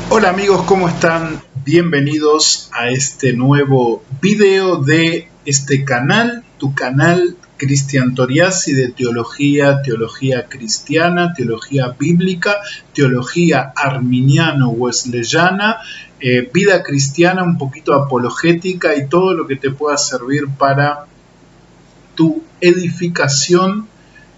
Hola amigos, ¿cómo están? Bienvenidos a este nuevo video de este canal, tu canal Cristian Toriasi de teología cristiana, teología bíblica, teología arminiano-wesleyana, vida cristiana, un poquito apologética y todo lo que te pueda servir para tu edificación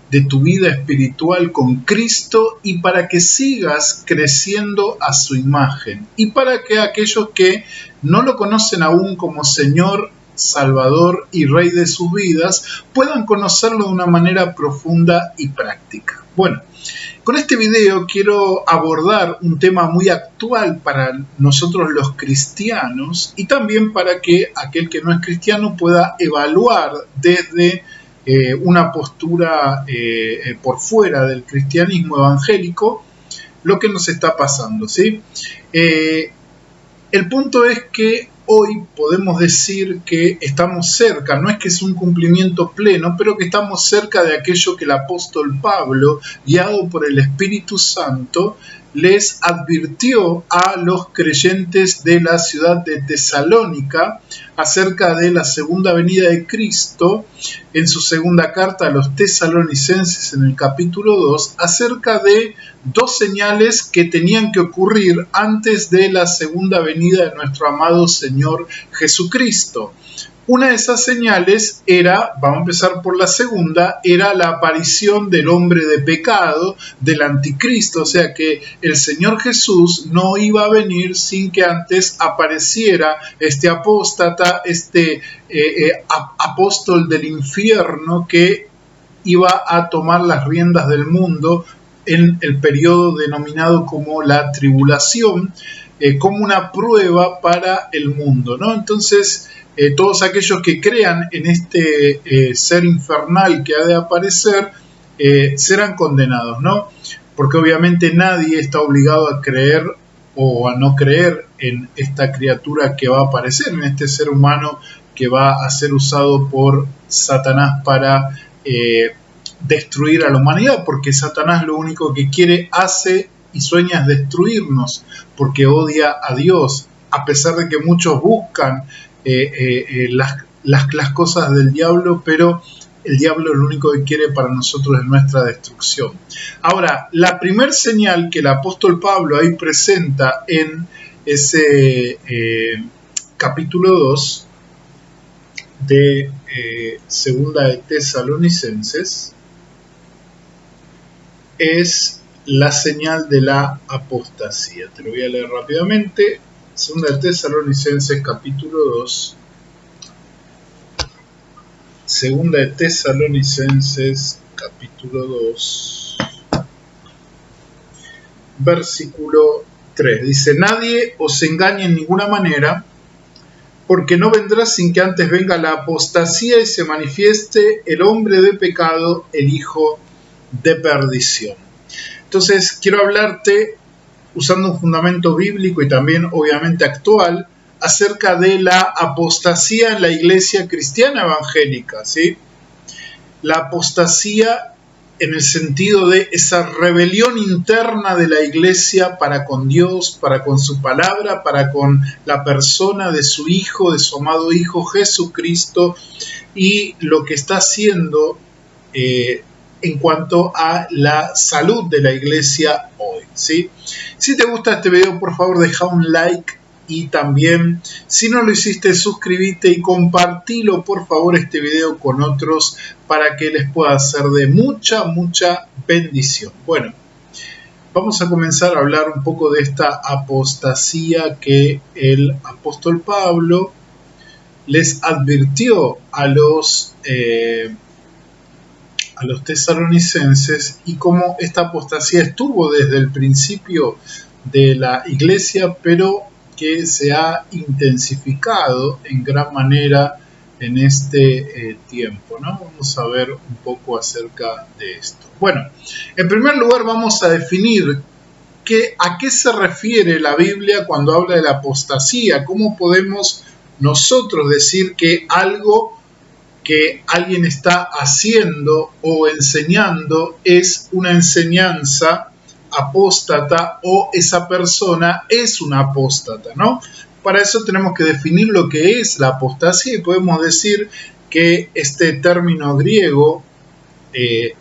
de tu vida espiritual con Cristo y para que sigas creciendo a su imagen y para que aquellos que no lo conocen aún como Señor, Salvador y Rey de sus vidas puedan conocerlo de una manera profunda y práctica. Bueno, con este video quiero abordar un tema muy actual para nosotros los cristianos y también para que aquel que no es cristiano pueda evaluar desde una postura por fuera del cristianismo evangélico lo que nos está pasando, ¿sí? El punto es que hoy podemos decir que estamos cerca, no es que es un cumplimiento pleno, pero que estamos cerca de aquello que el apóstol Pablo, guiado por el Espíritu Santo, les advirtió a los creyentes de la ciudad de Tesalónica acerca de la segunda venida de Cristo en su segunda carta a los tesalonicenses en el capítulo 2, acerca de dos señales que tenían que ocurrir antes de la segunda venida de nuestro amado Señor Jesucristo. Una de esas señales era, vamos a empezar por la segunda, era la aparición del hombre de pecado, del anticristo, o sea que el Señor Jesús no iba a venir sin que antes apareciera este apóstata, apóstol del infierno que iba a tomar las riendas del mundo en el periodo denominado como la tribulación, como una prueba para el mundo, ¿no? Entonces, todos aquellos que crean en este ser infernal que ha de aparecer serán condenados, ¿no? Porque obviamente nadie está obligado a creer o a no creer en esta criatura que va a aparecer, en este ser humano que va a ser usado por Satanás para destruir a la humanidad, porque Satanás lo único que quiere, hace y sueña es destruirnos, porque odia a Dios, a pesar de que muchos buscan las cosas del diablo, pero el diablo lo único que quiere para nosotros es nuestra destrucción. Ahora, la primer señal que el apóstol Pablo ahí presenta en ese capítulo 2 de segunda de Tesalonicenses es la señal de la apostasía. Te lo voy a leer rápidamente. Segunda de Tesalonicenses capítulo 2. Segunda de Tesalonicenses capítulo 2. Versículo 3. Dice: nadie os engañe en ninguna manera, porque no vendrá sin que antes venga la apostasía y se manifieste el hombre de pecado, el hijo de perdición. Entonces quiero hablarte usando un fundamento bíblico y también obviamente actual acerca de la apostasía en la iglesia cristiana evangélica, ¿sí? La apostasía en el sentido de esa rebelión interna de la iglesia para con Dios, para con su palabra, para con la persona de su Hijo, de su amado Hijo Jesucristo, y lo que está haciendo en cuanto a la salud de la iglesia hoy, ¿sí? Si te gusta este video, por favor deja un like y también, si no lo hiciste, suscríbete y compartilo, por favor, este video con otros para que les pueda ser de mucha bendición. Bueno, vamos a comenzar a hablar un poco de esta apostasía que el apóstol Pablo les advirtió a los tesalonicenses y cómo esta apostasía estuvo desde el principio de la iglesia, pero que se ha intensificado en gran manera en este tiempo, ¿no? Vamos a ver un poco acerca de esto. Bueno, en primer lugar vamos a definir a qué se refiere la Biblia cuando habla de la apostasía. ¿Cómo podemos nosotros decir que algo que alguien está haciendo o enseñando es una enseñanza apóstata o esa persona es una apóstata, ¿no? Para eso tenemos que definir lo que es la apostasía y podemos decir que este término griego que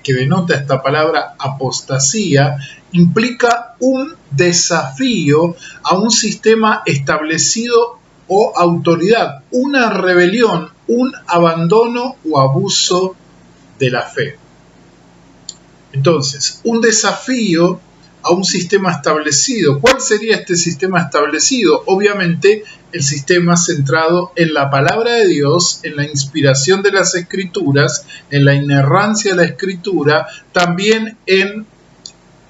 denota esta palabra apostasía implica un desafío a un sistema establecido o autoridad, una rebelión, un abandono o abuso de la fe. Entonces, un desafío a un sistema establecido. ¿Cuál sería este sistema establecido? Obviamente, el sistema centrado en la palabra de Dios, en la inspiración de las Escrituras, en la inerrancia de la Escritura, también en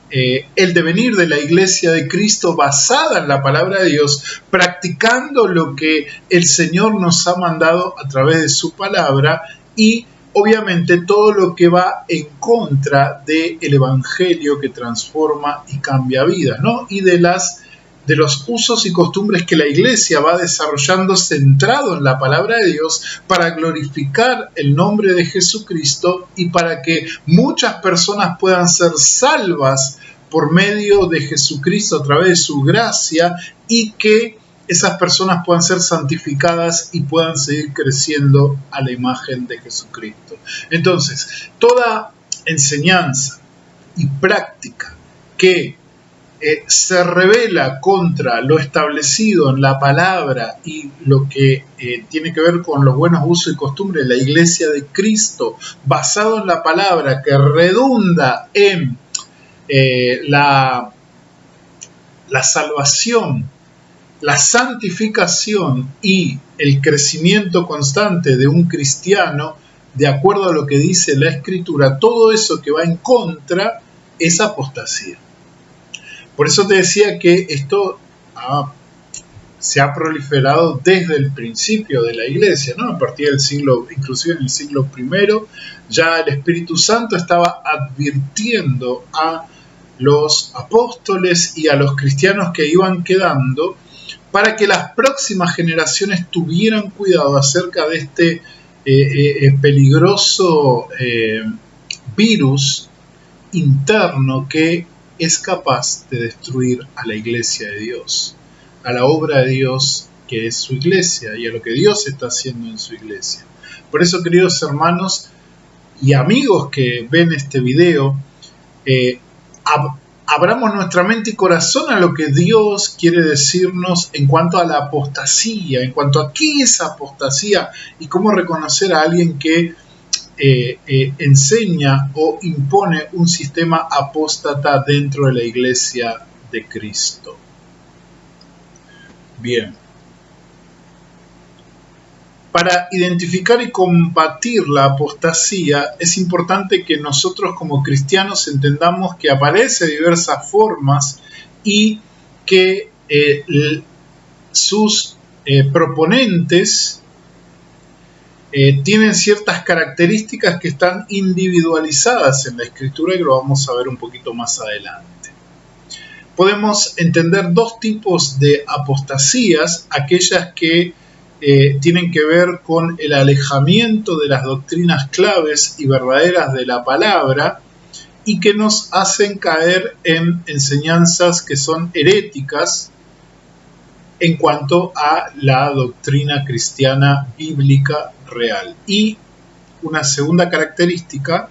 el devenir de la Iglesia de Cristo basada en la palabra de Dios, practicando lo que el Señor nos ha mandado a través de su palabra y obviamente todo lo que va en contra del Evangelio que transforma y cambia vidas, ¿no? Y de los usos y costumbres que la Iglesia va desarrollando centrado en la palabra de Dios para glorificar el nombre de Jesucristo y para que muchas personas puedan ser salvas por medio de Jesucristo a través de su gracia y que esas personas puedan ser santificadas y puedan seguir creciendo a la imagen de Jesucristo. Entonces, toda enseñanza y práctica que se revela contra lo establecido en la palabra y lo que tiene que ver con los buenos usos y costumbres de la Iglesia de Cristo, basado en la palabra que redunda en la salvación, la santificación y el crecimiento constante de un cristiano, de acuerdo a lo que dice la Escritura, todo eso que va en contra es apostasía. Por eso te decía que esto se ha proliferado desde el principio de la Iglesia, ¿no? A partir del siglo, inclusive en el siglo I, ya el Espíritu Santo estaba advirtiendo a los apóstoles y a los cristianos que iban quedando para que las próximas generaciones tuvieran cuidado acerca de este peligroso virus interno que es capaz de destruir a la Iglesia de Dios, a la obra de Dios que es su Iglesia y a lo que Dios está haciendo en su Iglesia. Por eso, queridos hermanos y amigos que ven este video, abramos nuestra mente y corazón a lo que Dios quiere decirnos en cuanto a la apostasía, en cuanto a qué es apostasía y cómo reconocer a alguien que enseña o impone un sistema apóstata dentro de la Iglesia de Cristo. Bien. Para identificar y combatir la apostasía es importante que nosotros como cristianos entendamos que aparece de diversas formas y que sus proponentes tienen ciertas características que están individualizadas en la Escritura y lo vamos a ver un poquito más adelante. Podemos entender dos tipos de apostasías, aquellas que tienen que ver con el alejamiento de las doctrinas claves y verdaderas de la palabra y que nos hacen caer en enseñanzas que son heréticas en cuanto a la doctrina cristiana bíblica real. Y una segunda característica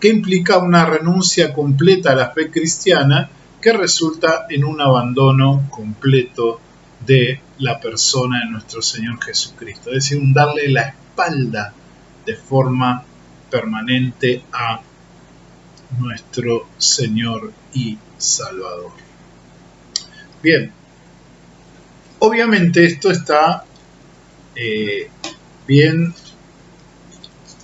que implica una renuncia completa a la fe cristiana que resulta en un abandono completo de la persona de nuestro Señor Jesucristo, es decir, un darle la espalda de forma permanente a nuestro Señor y Salvador. Bien, obviamente esto está bien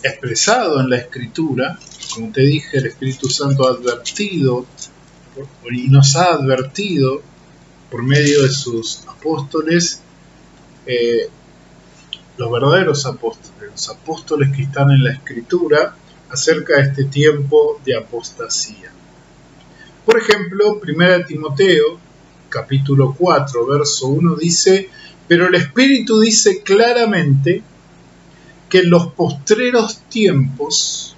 expresado en la Escritura. Como te dije, el Espíritu Santo ha advertido y nos ha advertido por medio de sus apóstoles, los verdaderos apóstoles, los apóstoles que están en la Escritura, acerca de este tiempo de apostasía. Por ejemplo, 1 Timoteo, capítulo 4, verso 1 dice: pero el Espíritu dice claramente que en los postreros tiempos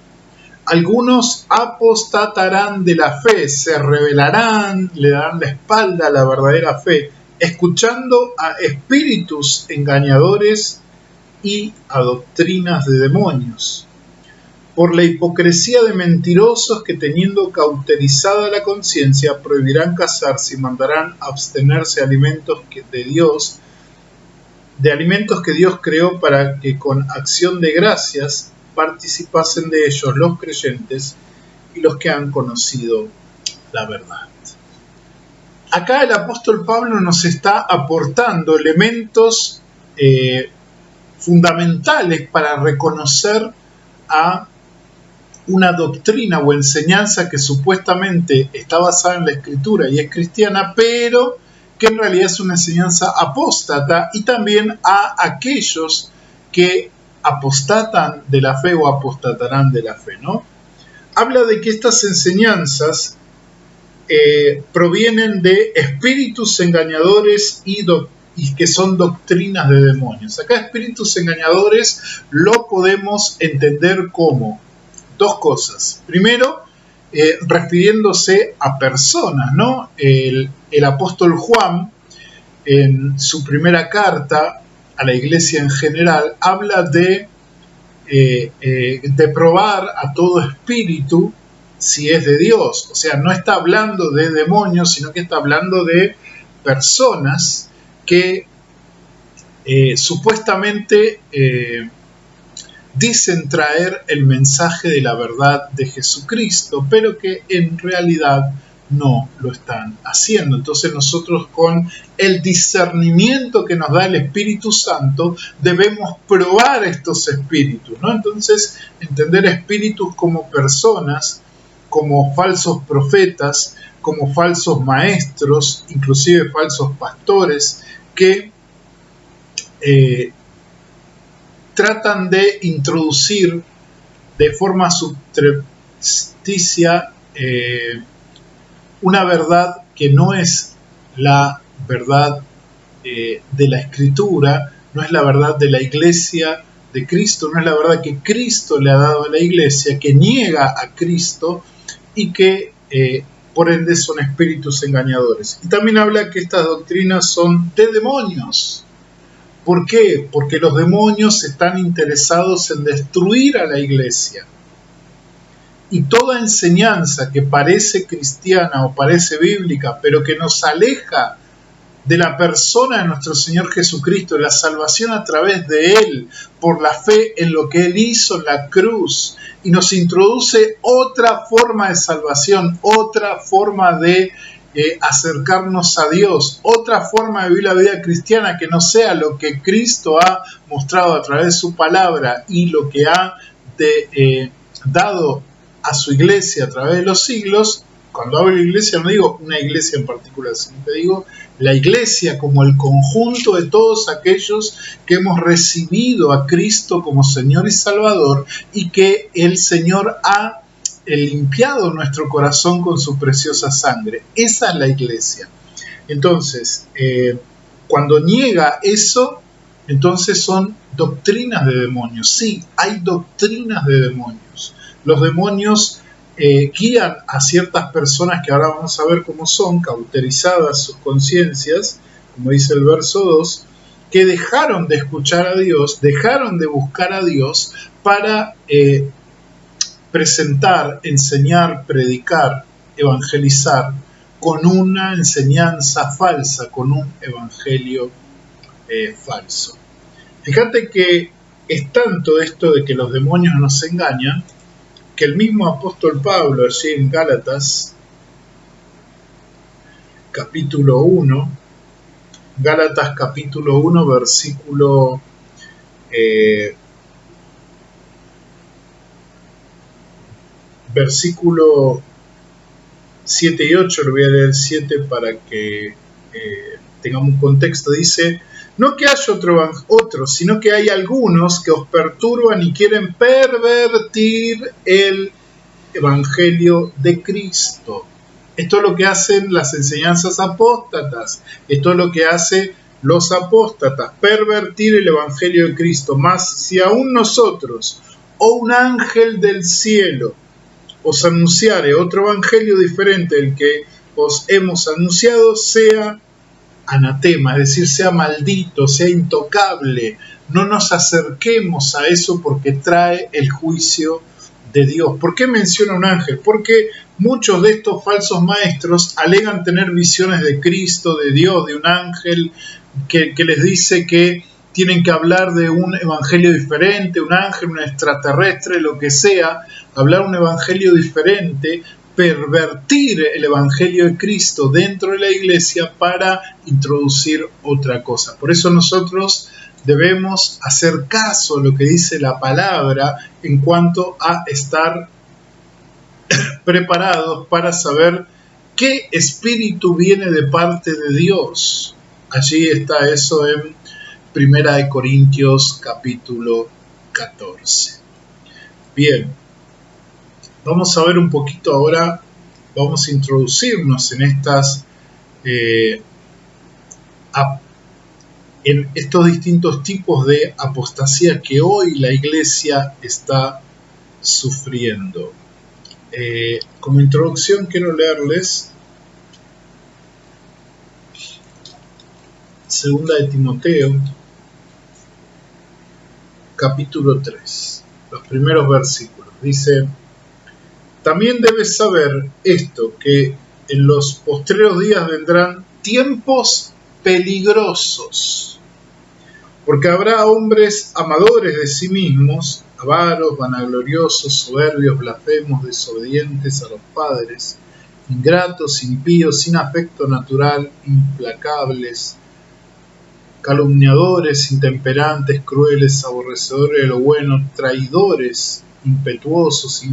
Algunos apostatarán de la fe, se rebelarán, le darán la espalda a la verdadera fe, escuchando a espíritus engañadores y a doctrinas de demonios, por la hipocresía de mentirosos que, teniendo cauterizada la conciencia, prohibirán casarse y mandarán abstenerse de alimentos que Dios creó, para que con acción de gracias participasen de ellos los creyentes y los que han conocido la verdad. Acá el apóstol Pablo nos está aportando elementos fundamentales para reconocer a una doctrina o enseñanza que supuestamente está basada en la Escritura y es cristiana, pero que en realidad es una enseñanza apóstata, y también a aquellos que apostatan de la fe o apostatarán de la fe, ¿no? Habla de que estas enseñanzas provienen de espíritus engañadores y que son doctrinas de demonios. Acá espíritus engañadores lo podemos entender como dos cosas. Primero, refiriéndose a personas, ¿no? El apóstol Juan, en su primera carta a la iglesia en general, habla de probar a todo espíritu si es de Dios. O sea, no está hablando de demonios, sino que está hablando de personas que supuestamente dicen traer el mensaje de la verdad de Jesucristo, pero que en realidad no lo están haciendo. Entonces nosotros, con el discernimiento que nos da el Espíritu Santo, debemos probar estos espíritus, ¿no? Entonces, entender espíritus como personas, como falsos profetas, como falsos maestros, inclusive falsos pastores, que tratan de introducir de forma subrepticia una verdad que no es la verdad de la Escritura, no es la verdad de la Iglesia de Cristo, no es la verdad que Cristo le ha dado a la Iglesia, que niega a Cristo y que por ende son espíritus engañadores. Y también habla que estas doctrinas son de demonios. ¿Por qué? Porque los demonios están interesados en destruir a la iglesia. Y toda enseñanza que parece cristiana o parece bíblica, pero que nos aleja de la persona de nuestro Señor Jesucristo, de la salvación a través de Él, por la fe en lo que Él hizo en la cruz, y nos introduce otra forma de salvación, otra forma de acercarnos a Dios, otra forma de vivir la vida cristiana que no sea lo que Cristo ha mostrado a través de su palabra y lo que ha dado a su iglesia a través de los siglos. Cuando hablo de iglesia no digo una iglesia en particular, sino que digo la iglesia como el conjunto de todos aquellos que hemos recibido a Cristo como Señor y Salvador, y que el Señor ha limpiado nuestro corazón con su preciosa sangre. Esa es la iglesia. Entonces, cuando niega eso, entonces son doctrinas de demonios. Sí, hay doctrinas de demonios. Los demonios guían a ciertas personas que ahora vamos a ver cómo son, cauterizadas sus conciencias, como dice el verso 2, que dejaron de escuchar a Dios, dejaron de buscar a Dios para presentar, enseñar, predicar, evangelizar con una enseñanza falsa, con un evangelio falso. Fíjate que es tanto esto de que los demonios nos engañan, que el mismo apóstol Pablo, allí en Gálatas, capítulo 1, Gálatas capítulo 1, versículo 7 y 8, lo voy a leer 7 para que tengamos un contexto. Dice: no que haya otro, sino que hay algunos que os perturban y quieren pervertir el evangelio de Cristo. Esto es lo que hacen las enseñanzas apóstatas, esto es lo que hacen los apóstatas, pervertir el evangelio de Cristo. Mas si aún nosotros o un ángel del cielo os anunciare otro evangelio diferente del que os hemos anunciado, sea anatema, es decir, sea maldito, sea intocable. No nos acerquemos a eso porque trae el juicio de Dios. ¿Por qué menciona un ángel? Porque muchos de estos falsos maestros alegan tener visiones de Cristo, de Dios, de un ángel, que les dice que tienen que hablar de un evangelio diferente, un ángel, un extraterrestre, lo que sea, hablar un evangelio diferente, pervertir el evangelio de Cristo dentro de la iglesia para introducir otra cosa. Por eso nosotros debemos hacer caso a lo que dice la palabra en cuanto a estar preparados para saber qué espíritu viene de parte de Dios. Allí está eso en 1 Corintios capítulo 14. Bien, vamos a ver un poquito ahora, vamos a introducirnos en en estos distintos tipos de apostasía que hoy la iglesia está sufriendo. Como introducción quiero leerles 2 de Timoteo, capítulo 3, los primeros versículos. Dice: también debes saber esto, que en los postreros días vendrán tiempos peligrosos, porque habrá hombres amadores de sí mismos, avaros, vanagloriosos, soberbios, blasfemos, desobedientes a los padres, ingratos, impíos, sin afecto natural, implacables, calumniadores, intemperantes, crueles, aborrecedores de lo bueno, traidores, impetuosos,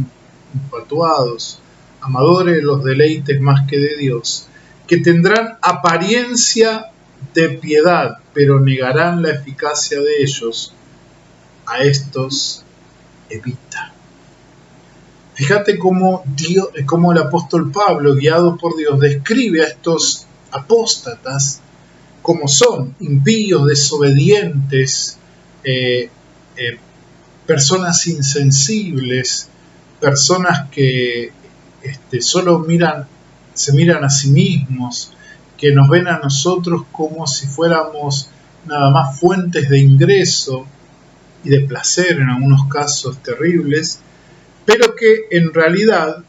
infatuados, amadores de los deleites más que de Dios, que tendrán apariencia de piedad, pero negarán la eficacia de ellos. A estos evita. Fíjate cómo el apóstol Pablo, guiado por Dios, describe a estos apóstatas como son: impíos, desobedientes, personas insensibles, personas que solo se miran a sí mismos, que nos ven a nosotros como si fuéramos nada más fuentes de ingreso y de placer, en algunos casos terribles, pero que en realidad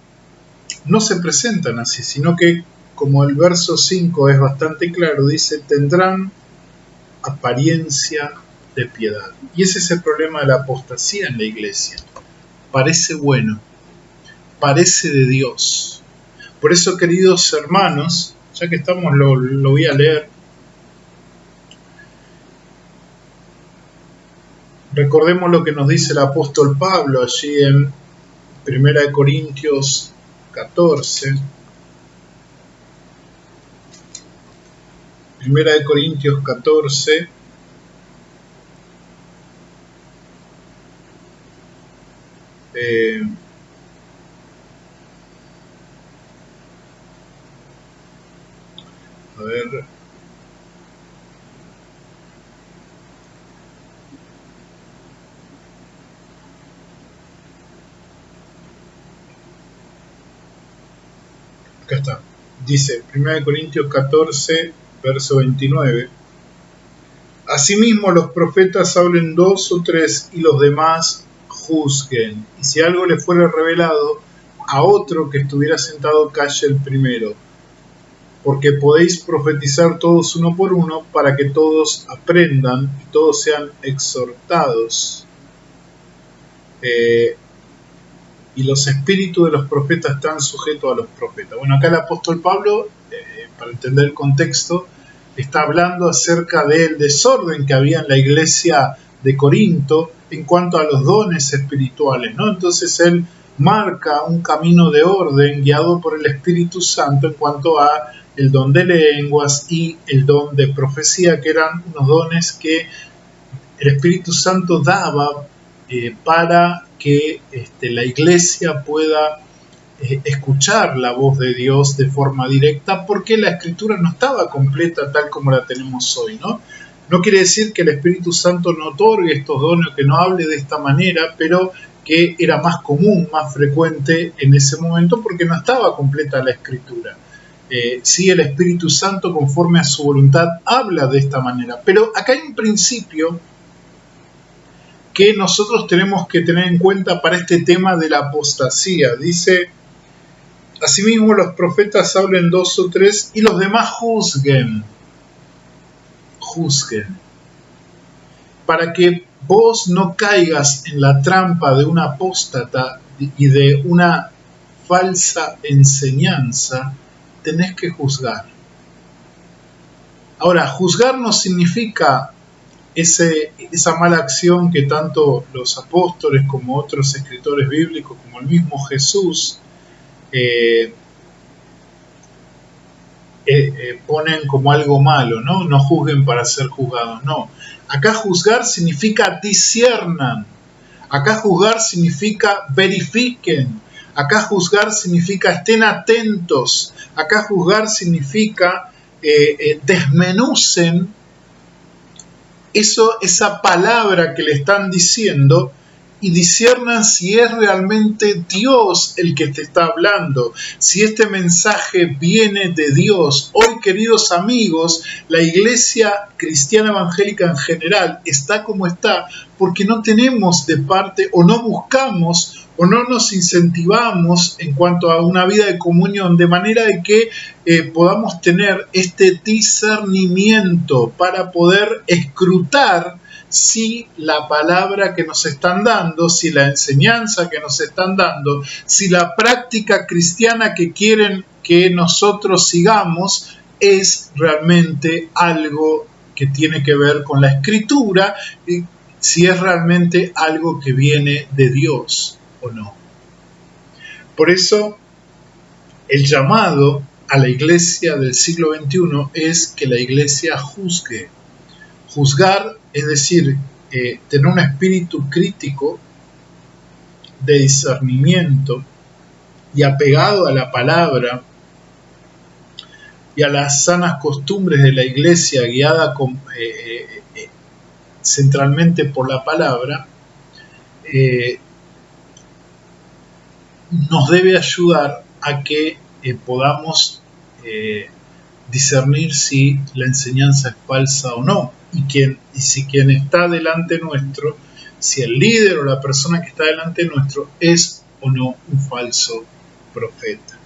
no se presentan así, sino que, como el verso 5 es bastante claro, dice: tendrán apariencia de piedad. Y ese es el problema de la apostasía en la iglesia. Parece bueno, parece de Dios. Por eso, queridos hermanos, ya que estamos, lo voy a leer. Recordemos lo que nos dice el apóstol Pablo allí en 1 Corintios 14. 1 Corintios 14. A ver. Acá está. Dice 1 Corintios 14, verso 29. Asimismo los profetas hablen 2 o 3 y los demás juzguen. Y si algo le fuera revelado a otro que estuviera sentado, calle el primero. Porque podéis profetizar todos uno por uno, para que todos aprendan y todos sean exhortados. Y los espíritus de los profetas están sujetos a los profetas. Bueno, acá el apóstol Pablo, para entender el contexto, está hablando acerca del desorden que había en la iglesia de Corinto en cuanto a los dones espirituales, ¿no? Entonces él marca un camino de orden guiado por el Espíritu Santo en cuanto a el don de lenguas y el don de profecía, que eran unos dones que el Espíritu Santo daba para que la iglesia pueda escuchar la voz de Dios de forma directa, porque la escritura no estaba completa tal como la tenemos hoy, ¿no? No quiere decir que el Espíritu Santo no otorgue estos dones, que no hable de esta manera, pero que era más común, más frecuente en ese momento porque no estaba completa la escritura. Sí, el Espíritu Santo, conforme a su voluntad, habla de esta manera. Pero acá hay un principio que nosotros tenemos que tener en cuenta para este tema de la apostasía. Dice: asimismo los profetas hablen 2 o 3 y los demás juzguen. Juzguen. Para que vos no caigas en la trampa de un apóstata y de una falsa enseñanza, tenés que juzgar. Ahora, juzgar no significa esa mala acción que tanto los apóstoles como otros escritores bíblicos, como el mismo Jesús, ponen como algo malo, ¿no? No juzguen para ser juzgados, no. Acá juzgar significa disciernan. Acá juzgar significa verifiquen. Acá juzgar significa estén atentos. Acá juzgar significa desmenucen esa palabra que le están diciendo y disciernan si es realmente Dios el que te está hablando, si este mensaje viene de Dios. Hoy, queridos amigos, la iglesia cristiana evangélica en general está como está porque no tenemos de parte o no buscamos o no nos incentivamos en cuanto a una vida de comunión, de manera de que podamos tener este discernimiento para poder escrutar si la palabra que nos están dando, si la enseñanza que nos están dando, si la práctica cristiana que quieren que nosotros sigamos es realmente algo que tiene que ver con la Escritura, y si es realmente algo que viene de Dios o no. Por eso, el llamado a la iglesia del siglo XXI es que la iglesia juzgue. Juzgar es decir, tener un espíritu crítico de discernimiento y apegado a la palabra y a las sanas costumbres de la iglesia guiada centralmente por la palabra, nos debe ayudar a que podamos discernir si la enseñanza es falsa o no. Y si quien está delante nuestro, si el líder o la persona que está delante nuestro es o no un falso profeta.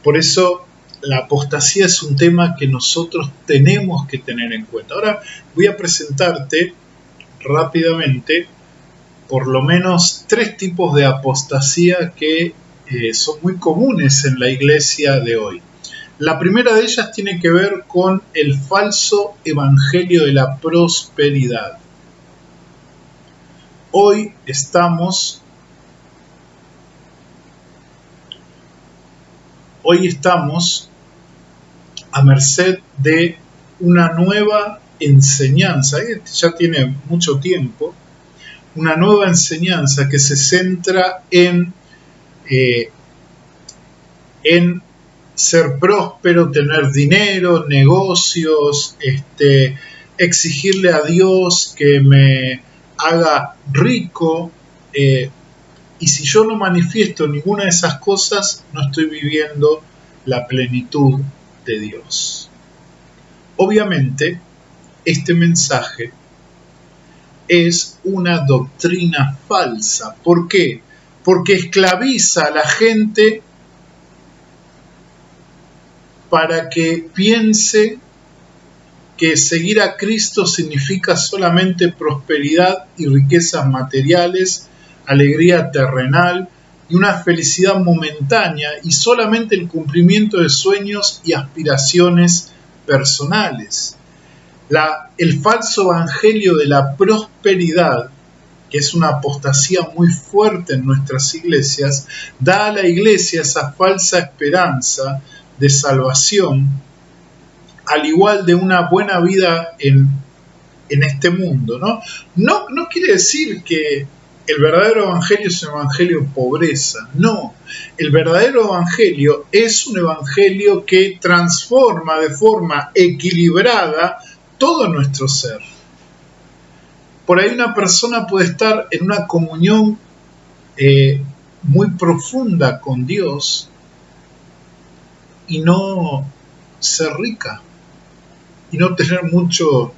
Por eso la apostasía es un tema que nosotros tenemos que tener en cuenta. Ahora voy a presentarte rápidamente por lo menos 3 tipos de apostasía que son muy comunes en la iglesia de hoy. La primera de ellas tiene que ver con el falso evangelio de la prosperidad. Hoy estamos a merced de una nueva enseñanza, ya tiene mucho tiempo, una nueva enseñanza que se centra en ser próspero, tener dinero, negocios, exigirle a Dios que me haga rico, y si yo no manifiesto ninguna de esas cosas, no estoy viviendo la plenitud de Dios. Obviamente, este mensaje es una doctrina falsa. ¿Por qué? Porque esclaviza a la gente para que piense que seguir a Cristo significa solamente prosperidad y riquezas materiales, alegría terrenal y una felicidad momentánea y solamente el cumplimiento de sueños y aspiraciones personales. El falso evangelio de la prosperidad, que es una apostasía muy fuerte en nuestras iglesias, da a la iglesia esa falsa esperanza de salvación, al igual de una buena vida en este mundo, ¿no? No quiere decir que el verdadero evangelio es un evangelio de pobreza, no. El verdadero evangelio es un evangelio que transforma de forma equilibrada todo nuestro ser. Por ahí una persona puede estar en una comunión muy profunda con Dios y no ser rica y no tener mucho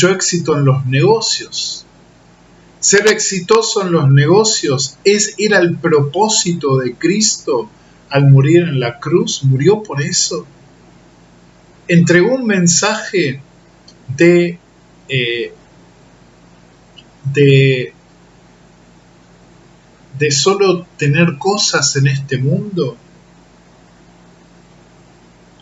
éxito en los negocios. Ser exitoso en los negocios era el propósito de Cristo al morir en la cruz. Murió por eso. Entregó un mensaje de solo tener cosas en este mundo.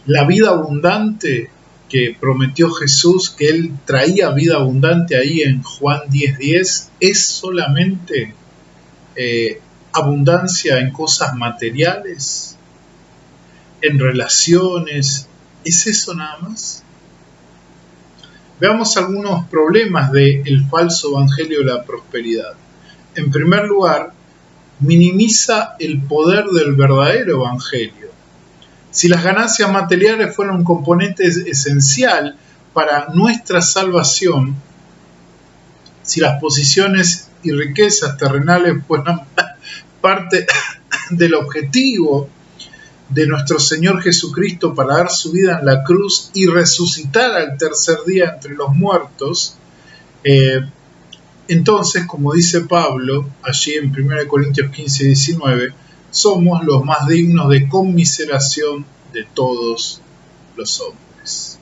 La vida abundante que prometió Jesús, que Él traía vida abundante ahí en Juan 10:10, es solamente abundancia en cosas materiales, en relaciones. ¿Es eso nada más? Veamos algunos problemas del falso evangelio de la prosperidad. En primer lugar, minimiza el poder del verdadero evangelio. Si las ganancias materiales fueran un componente esencial para nuestra salvación, si las posiciones y riquezas terrenales fueran parte del objetivo de nuestro Señor Jesucristo para dar su vida en la cruz y resucitar al tercer día entre los muertos, entonces, como dice Pablo allí en 1 Corintios 15:19, somos los más dignos de conmiseración de todos los hombres.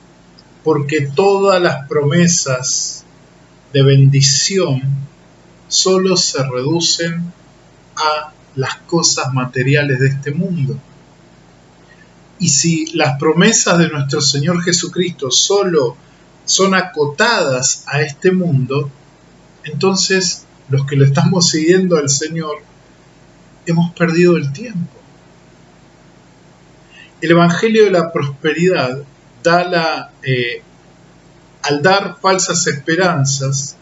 Porque todas las promesas de bendición solo se reducen a las cosas materiales de este mundo. Y si las promesas de nuestro Señor Jesucristo solo son acotadas a este mundo, entonces los que lo estamos siguiendo al Señor hemos perdido el tiempo. El Evangelio de la prosperidad al dar falsas esperanzas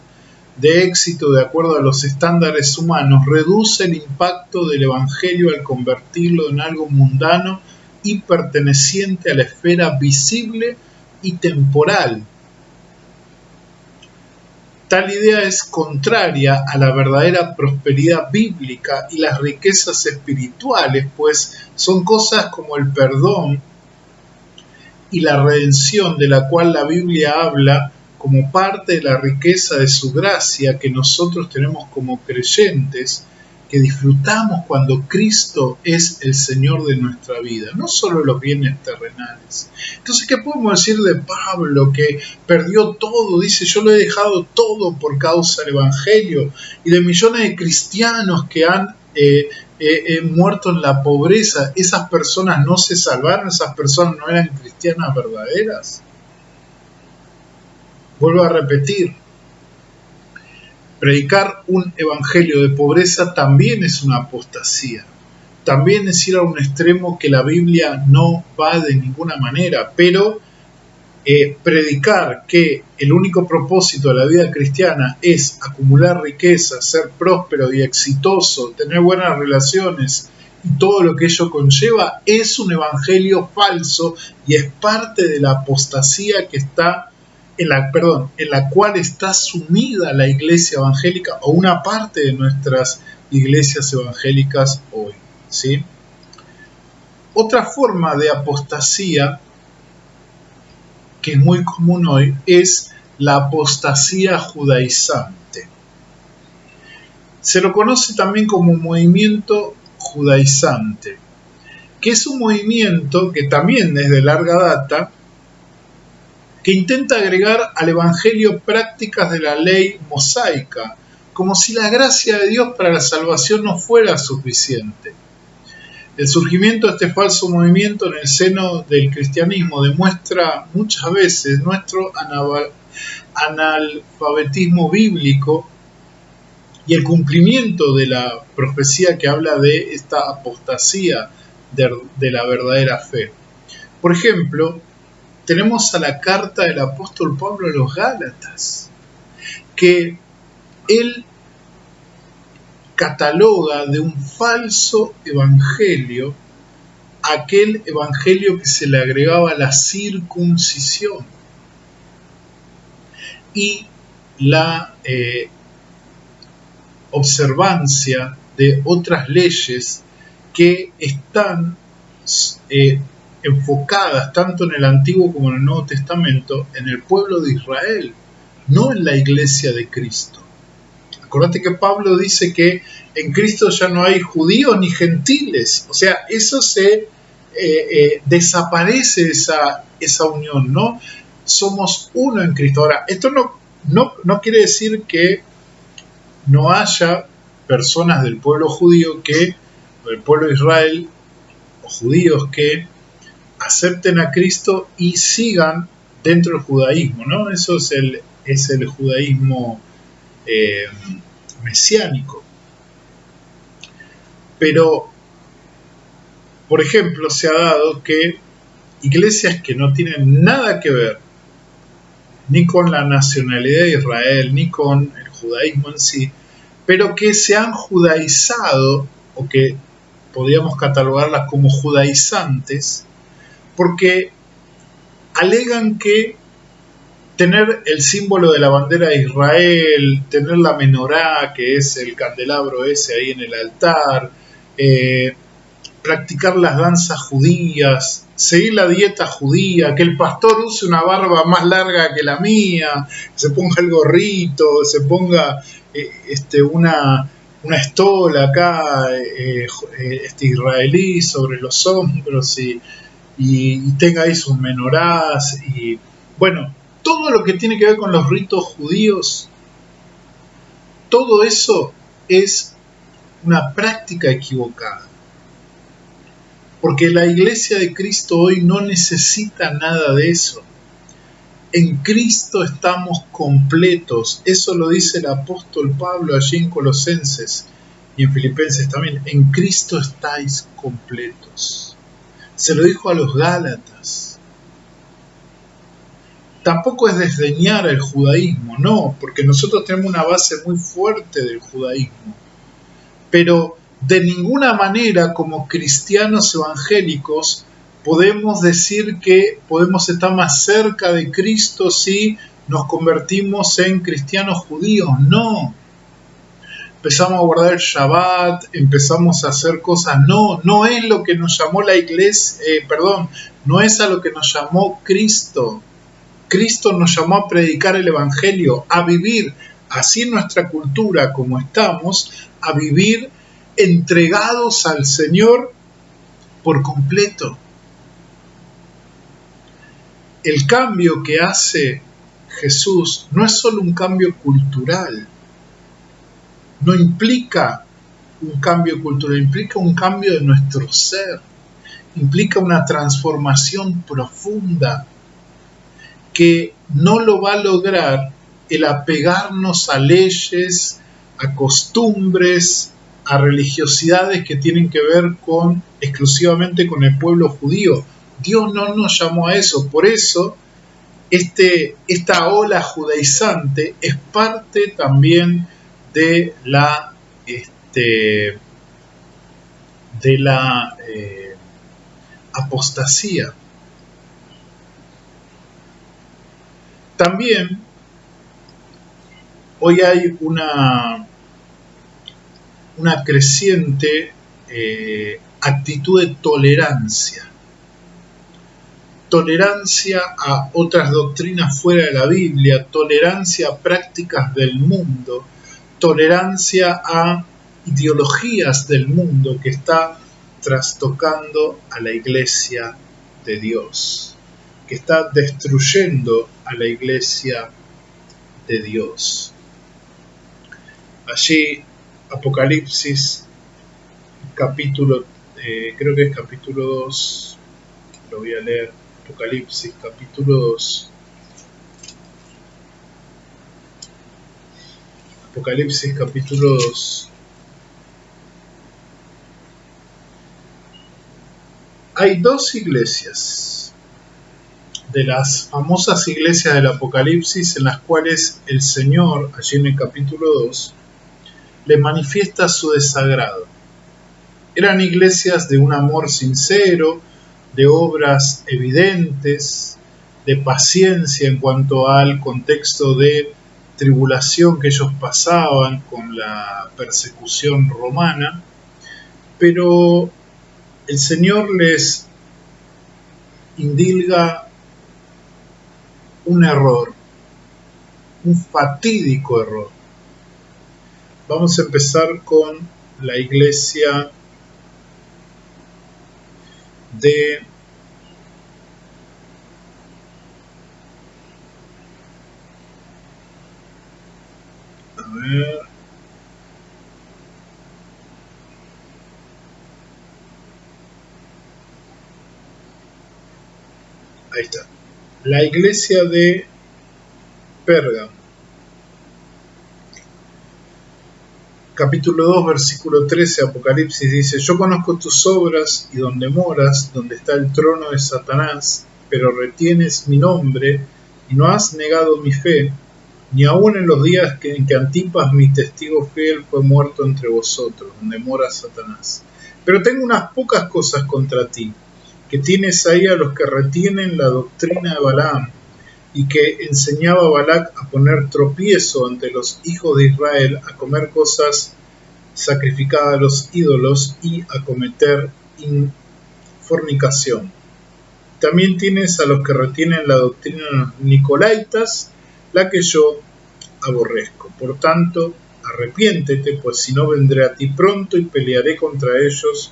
de éxito de acuerdo a los estándares humanos, reduce el impacto del Evangelio al convertirlo en algo mundano y perteneciente a la esfera visible y temporal. Tal idea es contraria a la verdadera prosperidad bíblica y las riquezas espirituales, pues son cosas como el perdón y la redención, de la cual la Biblia habla como parte de la riqueza de su gracia que nosotros tenemos como creyentes, que disfrutamos cuando Cristo es el Señor de nuestra vida, no solo los bienes terrenales. Entonces, ¿qué podemos decir de Pablo, que perdió todo? Dice, yo lo he dejado todo por causa del Evangelio, y de millones de cristianos que han muerto en la pobreza. ¿Esas personas no se salvaron? ¿Esas personas no eran cristianas verdaderas? Vuelvo a repetir, predicar un evangelio de pobreza también es una apostasía. También es ir a un extremo que la Biblia no va de ninguna manera, pero predicar que el único propósito de la vida cristiana es acumular riqueza, ser próspero y exitoso, tener buenas relaciones y todo lo que ello conlleva, es un evangelio falso y es parte de la apostasía que está en la cual está sumida la iglesia evangélica o una parte de nuestras iglesias evangélicas hoy, ¿sí? Otra forma de apostasía que es muy común hoy es la apostasía judaizante. Se lo conoce también como movimiento judaizante, que es un movimiento que también es de larga data, que intenta agregar al Evangelio prácticas de la ley mosaica, como si la gracia de Dios para la salvación no fuera suficiente. El surgimiento de este falso movimiento en el seno del cristianismo demuestra muchas veces nuestro analfabetismo bíblico y el cumplimiento de la profecía que habla de esta apostasía de la verdadera fe. Por ejemplo, tenemos a la carta del apóstol Pablo a los Gálatas, que él cataloga de un falso evangelio aquel evangelio que se le agregaba la circuncisión y la observancia de otras leyes que están enfocadas tanto en el Antiguo como en el Nuevo Testamento en el pueblo de Israel, no en la iglesia de Cristo. Acordate que Pablo dice que en Cristo ya no hay judíos ni gentiles, o sea, eso se desaparece esa unión, ¿no? Somos uno en Cristo. Ahora, esto no quiere decir que no haya personas del pueblo judío del pueblo de Israel, o judíos que acepten a Cristo y sigan dentro del judaísmo, ¿no? Eso es el judaísmo mesiánico. Pero, por ejemplo, se ha dado que iglesias que no tienen nada que ver ni con la nacionalidad de Israel, ni con el judaísmo en sí, pero que se han judaizado, o que podríamos catalogarlas como judaizantes, porque alegan que tener el símbolo de la bandera de Israel, tener la menorá, que es el candelabro ese ahí en el altar, practicar las danzas judías, seguir la dieta judía, que el pastor use una barba más larga que la mía, se ponga el gorrito, se ponga una estola acá, israelí sobre los hombros y tenga ahí sus menorás. Y bueno, todo lo que tiene que ver con los ritos judíos, todo eso es una práctica equivocada. Porque la iglesia de Cristo hoy no necesita nada de eso. En Cristo estamos completos. Eso lo dice el apóstol Pablo allí en Colosenses y en Filipenses también. En Cristo estáis completos. Se lo dijo a los Gálatas. Tampoco es desdeñar el judaísmo, no, porque nosotros tenemos una base muy fuerte del judaísmo. Pero de ninguna manera como cristianos evangélicos podemos decir que podemos estar más cerca de Cristo si nos convertimos en cristianos judíos. No. Empezamos a guardar el Shabbat, empezamos a hacer cosas. No es lo que nos llamó la iglesia, no es a lo que nos llamó Cristo. Cristo nos llamó a predicar el Evangelio, a vivir así en nuestra cultura como estamos, a vivir entregados al Señor por completo. El cambio que hace Jesús no es solo un cambio cultural, no implica un cambio cultural, implica un cambio de nuestro ser, implica una transformación profunda que no lo va a lograr el apegarnos a leyes, a costumbres, a religiosidades que tienen que ver exclusivamente con el pueblo judío. Dios no nos llamó a eso, por eso esta ola judaizante es parte también de la apostasía. También hoy hay una creciente actitud de tolerancia a otras doctrinas fuera de la Biblia, tolerancia a prácticas del mundo, tolerancia a ideologías del mundo que está trastocando a la iglesia de Dios, que está destruyendo a la iglesia de Dios. Allí Apocalipsis, capítulo, creo que es capítulo 2, lo voy a leer, Apocalipsis, capítulo 2. Apocalipsis, capítulo 2. Hay dos iglesias, de las famosas iglesias del Apocalipsis, en las cuales el Señor, allí en el capítulo 2, le manifiesta su desagrado. Eran iglesias de un amor sincero, de obras evidentes, de paciencia en cuanto al contexto de tribulación que ellos pasaban con la persecución romana, pero el Señor les indilga un error, un fatídico error. Vamos a empezar con la iglesia de ahí está. La iglesia de Pérgamo. Capítulo 2, versículo 13, Apocalipsis dice: Yo conozco tus obras y donde moras, donde está el trono de Satanás, pero retienes mi nombre y no has negado mi fe, ni aun en los días en que Antipas, mi testigo fiel, fue muerto entre vosotros, donde mora Satanás. Pero tengo unas pocas cosas contra ti, que tienes ahí a los que retienen la doctrina de Balaam, y que enseñaba a Balac a poner tropiezo ante los hijos de Israel, a comer cosas sacrificadas a los ídolos y a cometer fornicación. También tienes a los que retienen la doctrina de los nicolaitas, la que yo aborrezco. Por tanto, arrepiéntete, pues si no vendré a ti pronto y pelearé contra ellos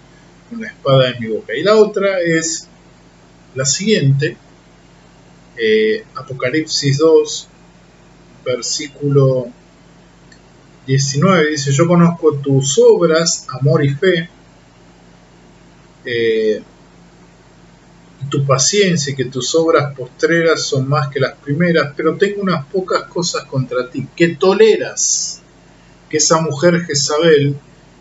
con la espada de mi boca. Y la otra es la siguiente, Apocalipsis 2, versículo 19, dice: Yo conozco tus obras, amor y fe, y tu paciencia, y que tus obras postreras son más que las primeras, pero tengo unas pocas cosas contra ti, que toleras que esa mujer Jezabel,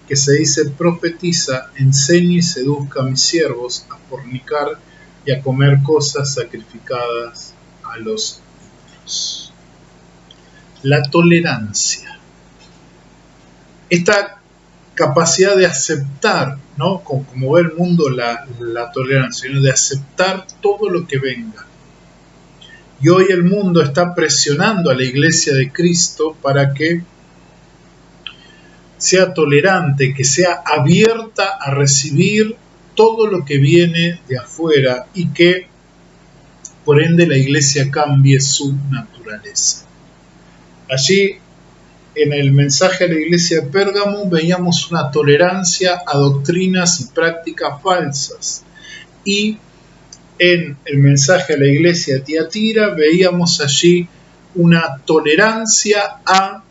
que se dice profetiza, enseñe y seduzca a mis siervos a fornicar y a comer cosas sacrificadas a los ídolos. La tolerancia. Esta capacidad de aceptar, ¿no? Como ve el mundo la tolerancia, ¿no? De aceptar todo lo que venga. Y hoy el mundo está presionando a la iglesia de Cristo para que sea tolerante, que sea abierta a recibir todo lo que viene de afuera y que por ende la iglesia cambie su naturaleza. Allí en el mensaje a la iglesia de Pérgamo veíamos una tolerancia a doctrinas y prácticas falsas, y en el mensaje a la iglesia de Tiatira veíamos allí una tolerancia a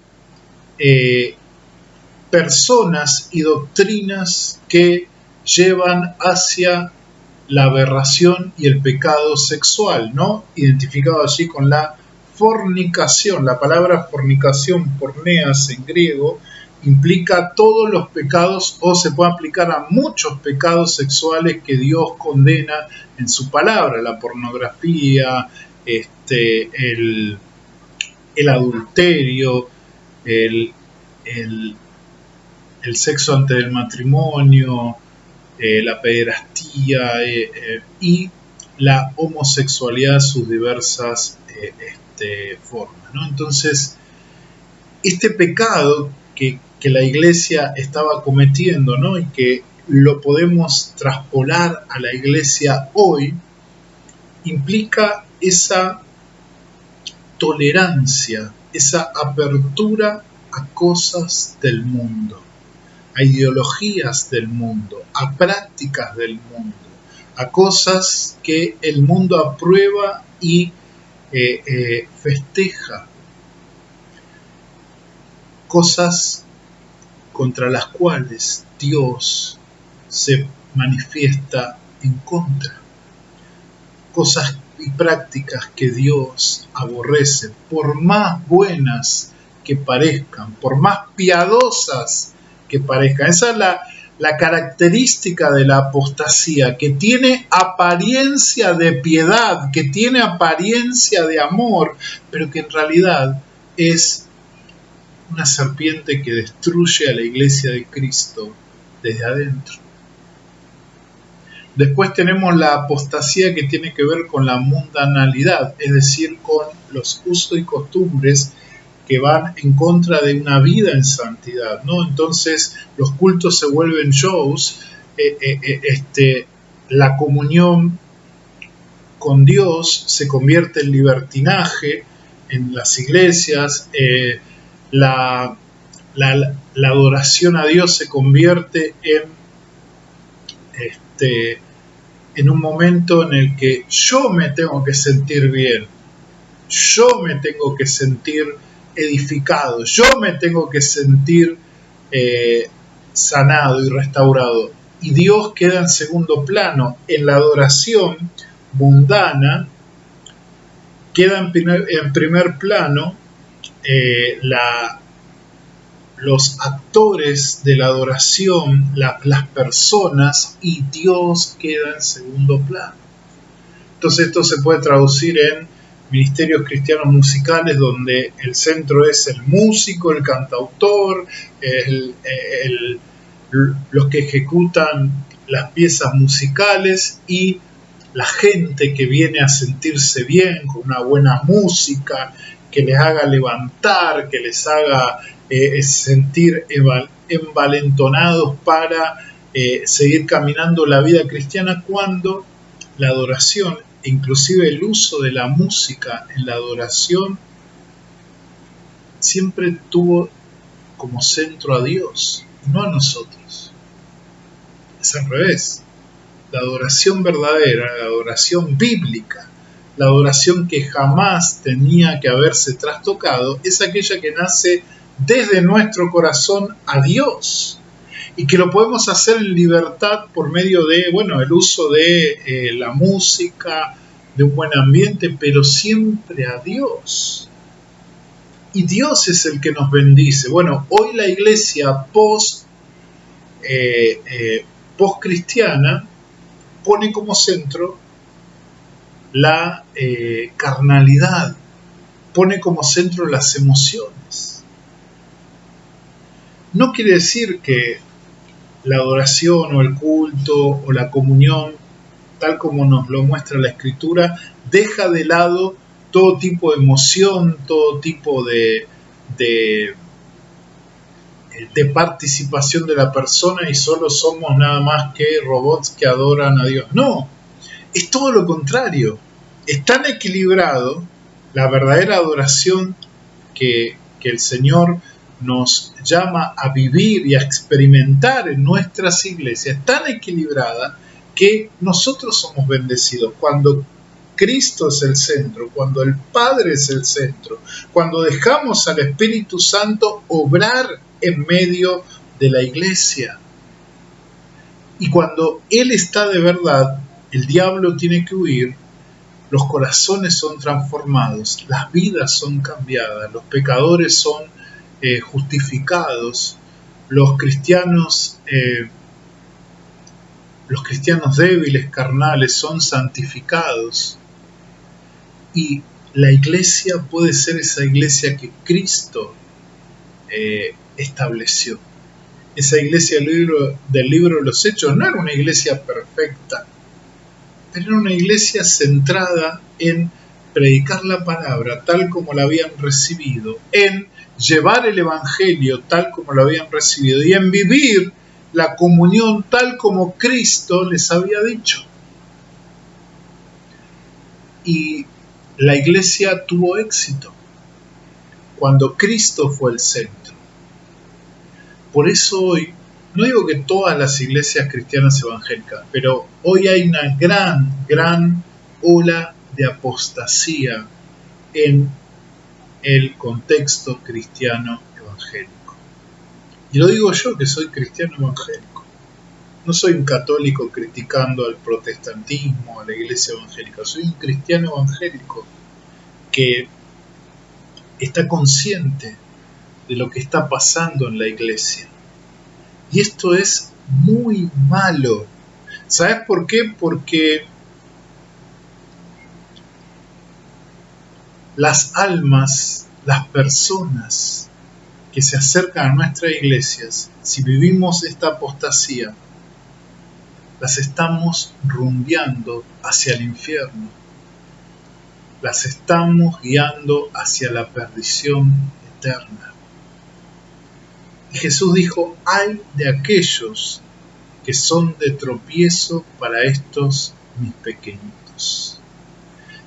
personas y doctrinas que llevan hacia la aberración y el pecado sexual, ¿no? Identificado allí con la fornicación. La palabra fornicación, porneas en griego, implica todos los pecados, o se puede aplicar a muchos pecados sexuales que Dios condena en su palabra: la pornografía, el adulterio, el sexo antes del matrimonio, la pederastía y la homosexualidad, sus diversas formas, ¿no? Entonces, este pecado que la iglesia estaba cometiendo, ¿no? Y que lo podemos traspolar a la iglesia hoy, implica esa tolerancia, esa apertura a cosas del mundo, a ideologías del mundo, a prácticas del mundo, a cosas que el mundo aprueba y festeja, cosas contra las cuales Dios se manifiesta en contra, cosas y prácticas que Dios aborrece, por más buenas que parezcan, por más piadosas que parezcan. Esa es la característica de la apostasía, que tiene apariencia de piedad, que tiene apariencia de amor, pero que en realidad es una serpiente que destruye a la iglesia de Cristo desde adentro. Después tenemos la apostasía, que tiene que ver con la mundanalidad, es decir, con los usos y costumbres que van en contra de una vida en santidad, ¿no? Entonces los cultos se vuelven shows, la comunión con Dios se convierte en libertinaje en las iglesias, la adoración a Dios se convierte en un momento en el que yo me tengo que sentir bien, yo me tengo que sentir edificado, yo me tengo que sentir sanado y restaurado. Y Dios queda en segundo plano. En la adoración mundana queda en primer plano los actores de la adoración, las personas, y Dios queda en segundo plano. Entonces esto se puede traducir en ministerios cristianos musicales donde el centro es el músico, el cantautor, los que ejecutan las piezas musicales y la gente que viene a sentirse bien con una buena música, que les haga levantar, que les haga sentir envalentonados para seguir caminando la vida cristiana, cuando la adoración, inclusive el uso de la música en la adoración, siempre tuvo como centro a Dios, no a nosotros. Es al revés. La adoración verdadera, la adoración bíblica, la adoración que jamás tenía que haberse trastocado, es aquella que nace desde nuestro corazón a Dios, y que lo podemos hacer en libertad por medio de, el uso de la música, de un buen ambiente, pero siempre a Dios. Y Dios es el que nos bendice. Hoy la iglesia post-cristiana pone como centro la carnalidad, pone como centro las emociones. No quiere decir que la adoración o el culto o la comunión, tal como nos lo muestra la Escritura, deja de lado todo tipo de emoción, todo tipo de participación de la persona, y solo somos nada más que robots que adoran a Dios. No, es todo lo contrario. Es tan equilibrado la verdadera adoración que el Señor nos llama a vivir y a experimentar en nuestras iglesias, tan equilibrada que nosotros somos bendecidos cuando Cristo es el centro, cuando el Padre es el centro, cuando dejamos al Espíritu Santo obrar en medio de la iglesia. Y cuando Él está de verdad, el diablo tiene que huir, los corazones son transformados, las vidas son cambiadas, los pecadores son justificados, los cristianos débiles, carnales, son santificados, y la iglesia puede ser esa iglesia que Cristo estableció. Esa iglesia del libro de los Hechos no era una iglesia perfecta, pero era una iglesia centrada en predicar la palabra tal como la habían recibido, en llevar el evangelio tal como lo habían recibido y en vivir la comunión tal como Cristo les había dicho. Y la iglesia tuvo éxito cuando Cristo fue el centro. Por eso hoy, no digo que todas las iglesias cristianas evangélicas, pero hoy hay una gran ola de apostasía en el contexto cristiano evangélico. Y lo digo yo, que soy cristiano evangélico. No soy un católico criticando al protestantismo, a la iglesia evangélica. Soy un cristiano evangélico que está consciente de lo que está pasando en la iglesia. Y esto es muy malo. ¿Sabes por qué? Porque las almas, las personas que se acercan a nuestras iglesias, si vivimos esta apostasía, las estamos rumbeando hacia el infierno. Las estamos guiando hacia la perdición eterna. Y Jesús dijo, ay de aquellos que son de tropiezo para estos mis pequeñitos.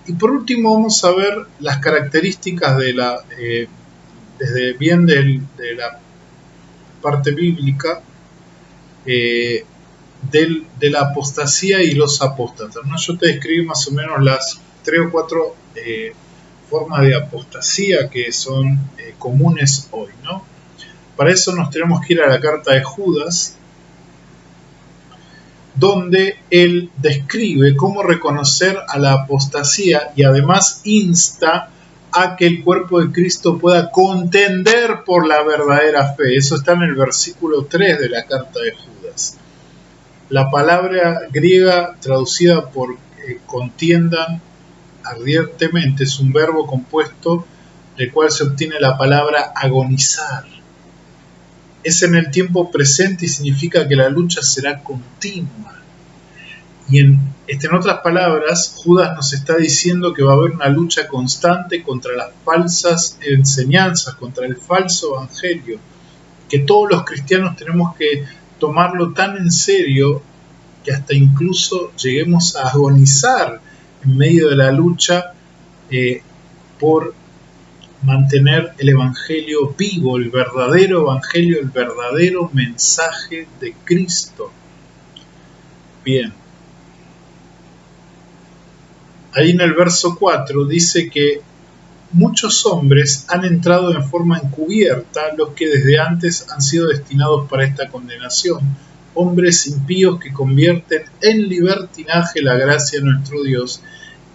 Y por último vamos a ver las características de desde bien de la parte bíblica, de la apostasía y los apóstatas, ¿no? Yo te describí más o menos las 3 o 4 formas de apostasía que son comunes hoy, ¿no? Para eso nos tenemos que ir a la carta de Judas, donde él describe cómo reconocer a la apostasía y además insta a que el cuerpo de Cristo pueda contender por la verdadera fe. Eso está en el versículo 3 de la carta de Judas. La palabra griega traducida por contiendan ardientemente es un verbo compuesto del cual se obtiene la palabra agonizar. Es en el tiempo presente y significa que la lucha será continua. Y en otras palabras, Judas nos está diciendo que va a haber una lucha constante contra las falsas enseñanzas, contra el falso evangelio, que todos los cristianos tenemos que tomarlo tan en serio que hasta incluso lleguemos a agonizar en medio de la lucha por mantener el evangelio vivo, el verdadero evangelio, el verdadero mensaje de Cristo. Bien. Ahí en el verso 4 dice que muchos hombres han entrado en forma encubierta, los que desde antes han sido destinados para esta condenación, hombres impíos que convierten en libertinaje la gracia de nuestro Dios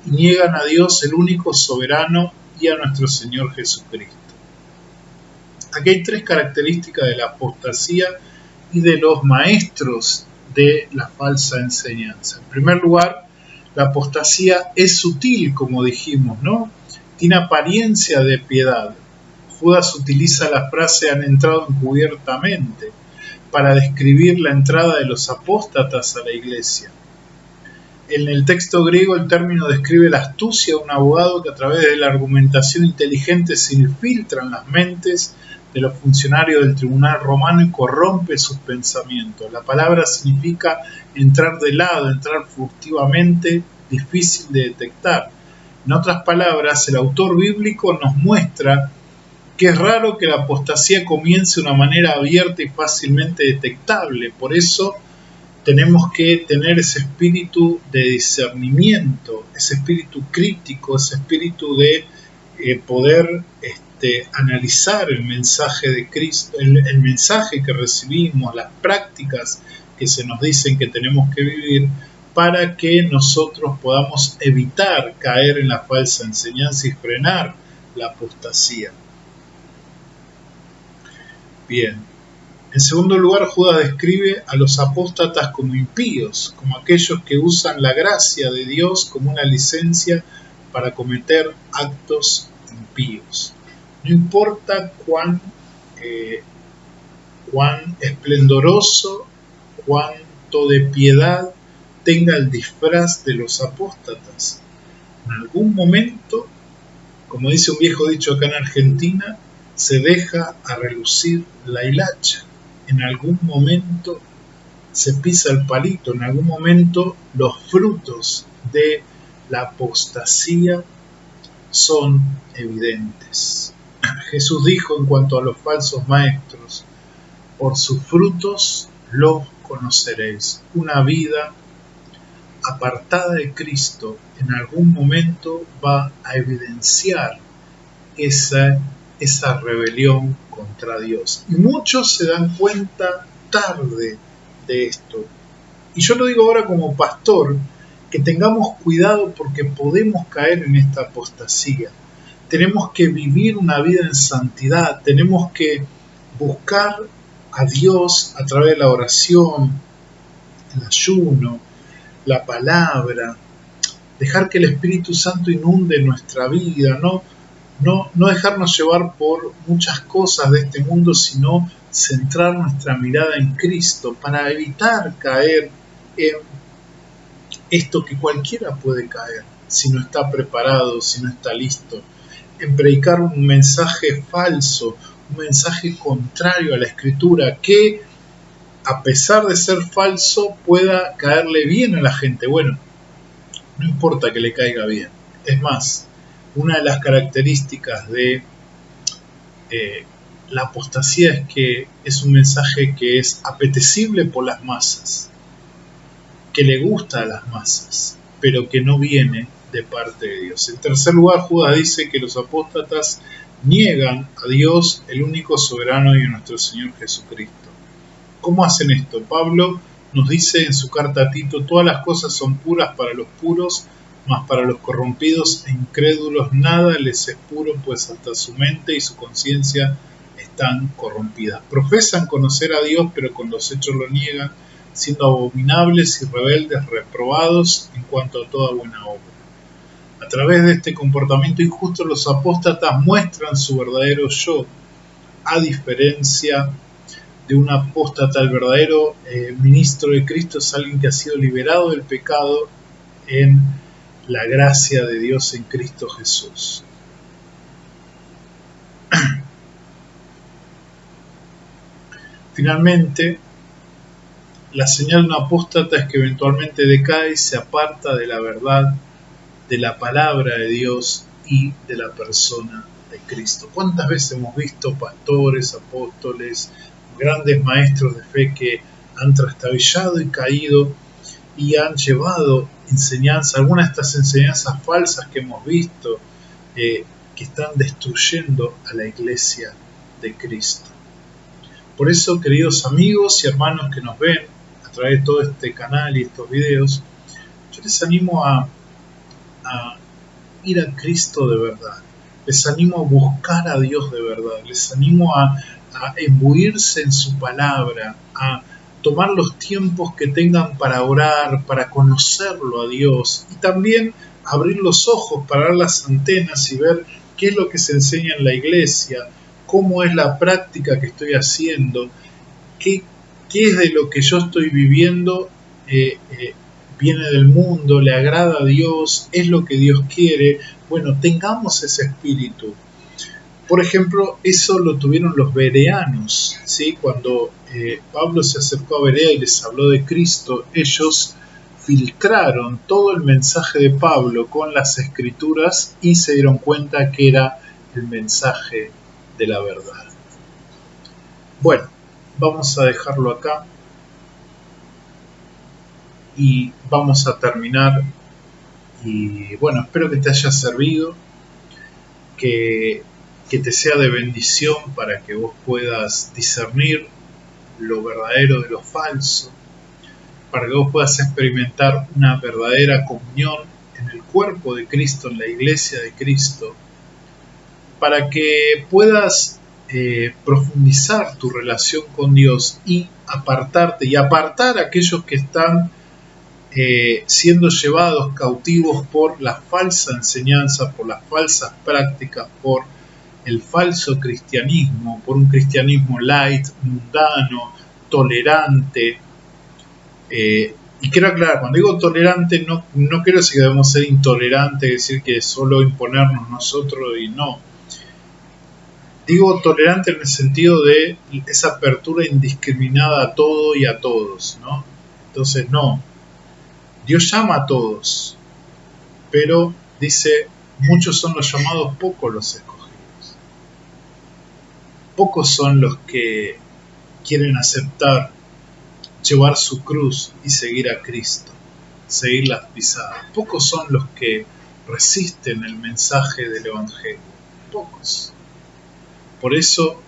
y niegan a Dios el único soberano y a nuestro Señor Jesucristo. Aquí hay 3 características de la apostasía y de los maestros de la falsa enseñanza. En primer lugar, la apostasía es sutil, como dijimos, ¿no? Tiene apariencia de piedad. Judas utiliza la frase han entrado encubiertamente para describir la entrada de los apóstatas a la iglesia. En el texto griego el término describe la astucia de un abogado que a través de la argumentación inteligente se infiltra en las mentes de los funcionarios del tribunal romano y corrompe sus pensamientos. La palabra significa entrar de lado, entrar furtivamente, difícil de detectar. En otras palabras, el autor bíblico nos muestra que es raro que la apostasía comience de una manera abierta y fácilmente detectable. Por eso tenemos que tener ese espíritu de discernimiento, ese espíritu crítico, ese espíritu de poder analizar el mensaje de Cristo, el mensaje que recibimos, las prácticas que se nos dicen que tenemos que vivir para que nosotros podamos evitar caer en la falsa enseñanza y frenar la apostasía. Bien. En segundo lugar, Judas describe a los apóstatas como impíos, como aquellos que usan la gracia de Dios como una licencia para cometer actos impíos. No importa cuán esplendoroso, cuánto de piedad tenga el disfraz de los apóstatas. En algún momento, como dice un viejo dicho acá en Argentina, se deja a relucir la hilacha. En algún momento se pisa el palito, en algún momento los frutos de la apostasía son evidentes. Jesús dijo en cuanto a los falsos maestros, por sus frutos los conoceréis. Una vida apartada de Cristo en algún momento va a evidenciar esa rebelión contra Dios. Y muchos se dan cuenta tarde de esto. Y yo lo digo ahora como pastor, que tengamos cuidado porque podemos caer en esta apostasía. Tenemos que vivir una vida en santidad, tenemos que buscar a Dios a través de la oración, el ayuno, la palabra, dejar que el Espíritu Santo inunde nuestra vida, no dejarnos llevar por muchas cosas de este mundo, sino centrar nuestra mirada en Cristo para evitar caer en esto que cualquiera puede caer si no está preparado, si no está listo. en predicar un mensaje falso, un mensaje contrario a la Escritura, que a pesar de ser falso pueda caerle bien a la gente. Bueno, no importa que le caiga bien. Es más, una de las características de la apostasía es que es un mensaje que es apetecible por las masas, que le gusta a las masas, pero que no viene de parte de Dios. En tercer lugar, Judas dice que los apóstatas niegan a Dios, el único soberano, y a nuestro Señor Jesucristo. ¿Cómo hacen esto? Pablo nos dice en su carta a Tito: todas las cosas son puras para los puros, mas para los corrompidos e incrédulos nada les es puro, pues hasta su mente y su conciencia están corrompidas. Profesan conocer a Dios, pero con los hechos lo niegan, siendo abominables y rebeldes, reprobados en cuanto a toda buena obra. A través de este comportamiento injusto, los apóstatas muestran su verdadero yo, a diferencia de un apóstata. El verdadero ministro de Cristo es alguien que ha sido liberado del pecado en la gracia de Dios en Cristo Jesús. Finalmente, la señal de un apóstata es que eventualmente decae y se aparta de la verdad, de la palabra de Dios y de la persona de Cristo. ¿Cuántas veces hemos visto pastores, apóstoles, grandes maestros de fe que han trastabillado y caído y han llevado enseñanza, algunas de estas enseñanzas falsas que hemos visto, que están destruyendo a la iglesia de Cristo? Por eso, queridos amigos y hermanos que nos ven a través de todo este canal y estos videos, yo les animo a ir a Cristo de verdad. Les animo a buscar a Dios de verdad. Les animo a imbuirse en su palabra, a tomar los tiempos que tengan para orar, para conocerlo a Dios, y también abrir los ojos para ver las antenas y ver qué es lo que se enseña en la iglesia, cómo es la práctica que estoy haciendo, qué es de lo que yo estoy viviendo, viene del mundo, le agrada a Dios, es lo que Dios quiere. Bueno, tengamos ese espíritu. Por ejemplo, eso lo tuvieron los bereanos, ¿sí? Cuando Pablo se acercó a Berea y les habló de Cristo, ellos filtraron todo el mensaje de Pablo con las escrituras y se dieron cuenta que era el mensaje de la verdad. Bueno, vamos a dejarlo acá y vamos a terminar. Y bueno, espero que te haya servido, que te sea de bendición para que vos puedas discernir lo verdadero de lo falso, para que vos puedas experimentar una verdadera comunión en el cuerpo de Cristo, en la iglesia de Cristo, para que puedas profundizar tu relación con Dios y apartarte y apartar a aquellos que están siendo llevados cautivos por la falsa enseñanza, por las falsas prácticas, por el falso cristianismo, por un cristianismo light, mundano, tolerante. Y quiero aclarar, cuando digo tolerante, no quiero decir que debemos ser intolerantes, decir que solo imponernos nosotros, y no. Digo tolerante en el sentido de esa apertura indiscriminada a todo y a todos, ¿no? Entonces, no. Dios llama a todos, pero dice: muchos son los llamados, pocos los escogidos. Pocos son los que quieren aceptar, llevar su cruz y seguir a Cristo, seguir las pisadas. Pocos son los que resisten el mensaje del Evangelio. Pocos. Por eso,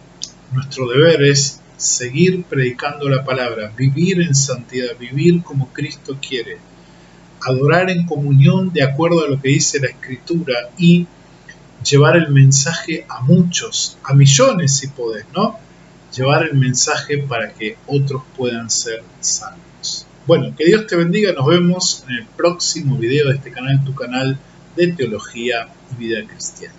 nuestro deber es seguir predicando la palabra, vivir en santidad, vivir como Cristo quiere, adorar en comunión de acuerdo a lo que dice la Escritura y llevar el mensaje a muchos, a millones si podés, ¿no? Llevar el mensaje para que otros puedan ser salvos. Bueno, que Dios te bendiga, nos vemos en el próximo video de este canal, tu canal de teología y vida cristiana.